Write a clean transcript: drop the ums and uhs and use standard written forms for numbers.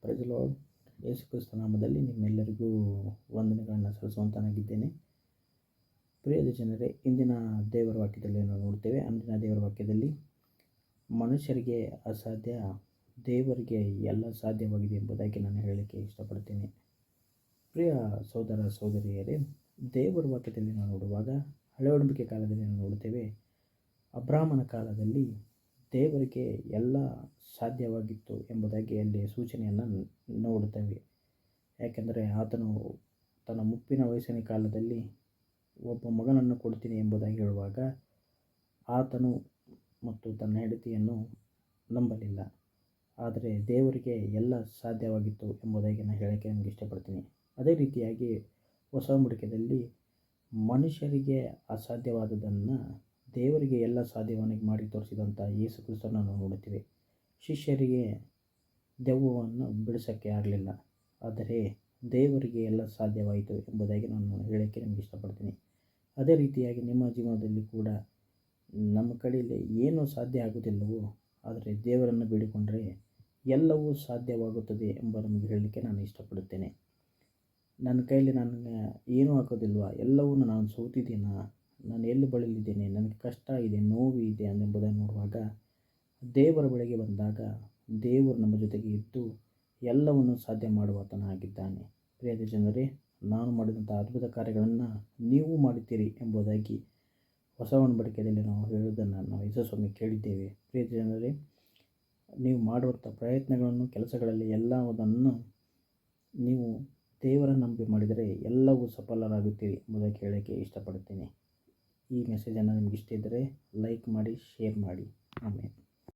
Price lord. Yesu Krista ನಾಮದಲ್ಲಿ ನಿಮ್ಮೆಲ್ಲರಿಗೂ ವಂದನೆಗಳನ್ನು ಸಲ್ಲಿಸುವಂತನಾಗಿದ್ದೇನೆ. ಪ್ರಿಯದ ಜನರೇ, ಇಂದಿನ ದೇವರ ವಾಕ್ಯದಲ್ಲಿ ನಾವು ನೋಡ್ತೇವೆ. ಅಂದಿನ ದೇವರ ವಾಕ್ಯದಲ್ಲಿ ಮನುಷ್ಯರಿಗೆ ಅಸಾಧ್ಯ, ದೇವರಿಗೆ ಎಲ್ಲ ಸಾಧ್ಯವಾಗಿದೆ ಎಂಬುದಾಗಿ ನಾನು ಹೇಳಲಿಕ್ಕೆ ಇಷ್ಟಪಡ್ತೇನೆ. ಪ್ರಿಯ ಸಹೋದರ ಸಹೋದರಿಯರೇ, ದೇವರ ವಾಕ್ಯದಲ್ಲಿ ನಾವು ನೋಡುವಾಗ ಹಳೆಯ ಒಡಂಬಡಿಕೆ ಕಾಲದಲ್ಲಿ ನಾವು ನೋಡುತ್ತೇವೆ. ಅಬ್ರಾಮನ ಕಾಲದಲ್ಲಿ ದೇವರಿಗೆ ಎಲ್ಲ ಸಾಧ್ಯವಾಗಿತ್ತು ಎಂಬುದಾಗಿ ಅಲ್ಲಿ ಸೂಚನೆಯನ್ನು ನೋಡುತ್ತೇವೆ. ಯಾಕೆಂದರೆ ಆತನು ತನ್ನ ಮುಪ್ಪಿನ ವಯಸ್ಸಿನ ಕಾಲದಲ್ಲಿ ಒಬ್ಬ ಮಗನನ್ನು ಕೊಡ್ತೀನಿ ಎಂಬುದಾಗಿ ಹೇಳುವಾಗ ಆತನು ಮತ್ತು ತನ್ನ ಹೆಂಡತಿಯನ್ನು ನಂಬಲಿಲ್ಲ. ಆದರೆ ದೇವರಿಗೆ ಎಲ್ಲ ಸಾಧ್ಯವಾಗಿತ್ತು ಎಂಬುದಾಗಿ ನಾನು ಹೇಳೋಕ್ಕೆ ನಮಗೆ ಇಷ್ಟಪಡ್ತೀನಿ. ಅದೇ ರೀತಿಯಾಗಿ ಹೊಸ ಒಡಂಬಡಿಕೆಯಲ್ಲಿ ಮನುಷ್ಯರಿಗೆ ಅಸಾಧ್ಯವಾದದನ್ನು ದೇವರಿಗೆ ಎಲ್ಲ ಸಾಧ್ಯವನ್ನು ಮಾಡಿ ತೋರಿಸಿದಂಥ ಯೇಸು ಕ್ರಿಸ್ತನನ್ನು ನಾವು ನೋಡುತ್ತೇವೆ. ಶಿಷ್ಯರಿಗೆ ದೆವ್ವವನ್ನು ಬಿಡಿಸೋಕ್ಕೆ ಆಗಲಿಲ್ಲ, ಆದರೆ ದೇವರಿಗೆ ಎಲ್ಲ ಸಾಧ್ಯವಾಯಿತು ಎಂಬುದಾಗಿ ನಾನು ಹೇಳೋಕ್ಕೆ ನಿಮಗೆ ಇಷ್ಟಪಡ್ತೀನಿ. ಅದೇ ರೀತಿಯಾಗಿ ನಿಮ್ಮ ಜೀವನದಲ್ಲಿ ಕೂಡ ನಮ್ಮ ಕಡೆಯಲ್ಲಿ ಏನೂ ಸಾಧ್ಯ ಆಗುವುದಿಲ್ಲವೋ, ಆದರೆ ದೇವರನ್ನು ಬೇಡಿಕೊಂಡರೆ ಎಲ್ಲವೂ ಸಾಧ್ಯವಾಗುತ್ತದೆ ಎಂಬ ನಮಗೆ ಹೇಳಲಿಕ್ಕೆ ನಾನು ಇಷ್ಟಪಡುತ್ತೇನೆ. ನನ್ನ ಕೈಯಲ್ಲಿ ನಾನು ಏನೂ ಆಗೋದಿಲ್ವ, ಎಲ್ಲವನ್ನೂ ನಾನು ಸೋತಿದ್ದೀನ, ನಾನು ಎಲ್ಲಿ ಬಳಲಿದ್ದೇನೆ, ನನಗೆ ಕಷ್ಟ ಇದೆ, ನೋವು ಇದೆ ಎಂಬುದನ್ನು ನೋಡುವಾಗ ದೇವರ ಬಳಿಗೆ ಬಂದಾಗ ದೇವರು ನಮ್ಮ ಜೊತೆಗೆ ಇದ್ದು ಎಲ್ಲವನ್ನು ಸಾಧ್ಯ ಮಾಡುವಾತನಾಗಿದ್ದಾನೆ. ಪ್ರಿಯದ ಜನರೇ, ನಾನು ಮಾಡಿದಂಥ ಅದ್ಭುತ ಕಾರ್ಯಗಳನ್ನು ನೀವು ಮಾಡುತ್ತೀರಿ ಎಂಬುದಾಗಿ ಹೊಸ ಒಡಂಬಡಿಕೆಯಲ್ಲಿ ನಾವು ಹೇಳುವುದನ್ನು ನಾವು ಯೇಸುಸ್ವಾಮಿ ಕೇಳಿದ್ದೇವೆ. ಪ್ರಿಯದ ಜನರೇ, ನೀವು ಮಾಡುವಂಥ ಪ್ರಯತ್ನಗಳನ್ನು, ಕೆಲಸಗಳಲ್ಲಿ ಎಲ್ಲವುದನ್ನು ನೀವು ದೇವರನ್ನು ನಂಬಿ ಮಾಡಿದರೆ ಎಲ್ಲವೂ ಸಫಲರಾಗುತ್ತೀರಿ ಎಂಬುದಾಗಿ ಹೇಳೋಕ್ಕೆ ಇಷ್ಟಪಡ್ತೀನಿ. ಈ ಮೆಸೇಜನ್ನು ನಿಮಗೆ ಇಷ್ಟ ಇದ್ದರೆ ಲೈಕ್ ಮಾಡಿ, ಶೇರ್ ಮಾಡಿ. ಆಮೇಲೆ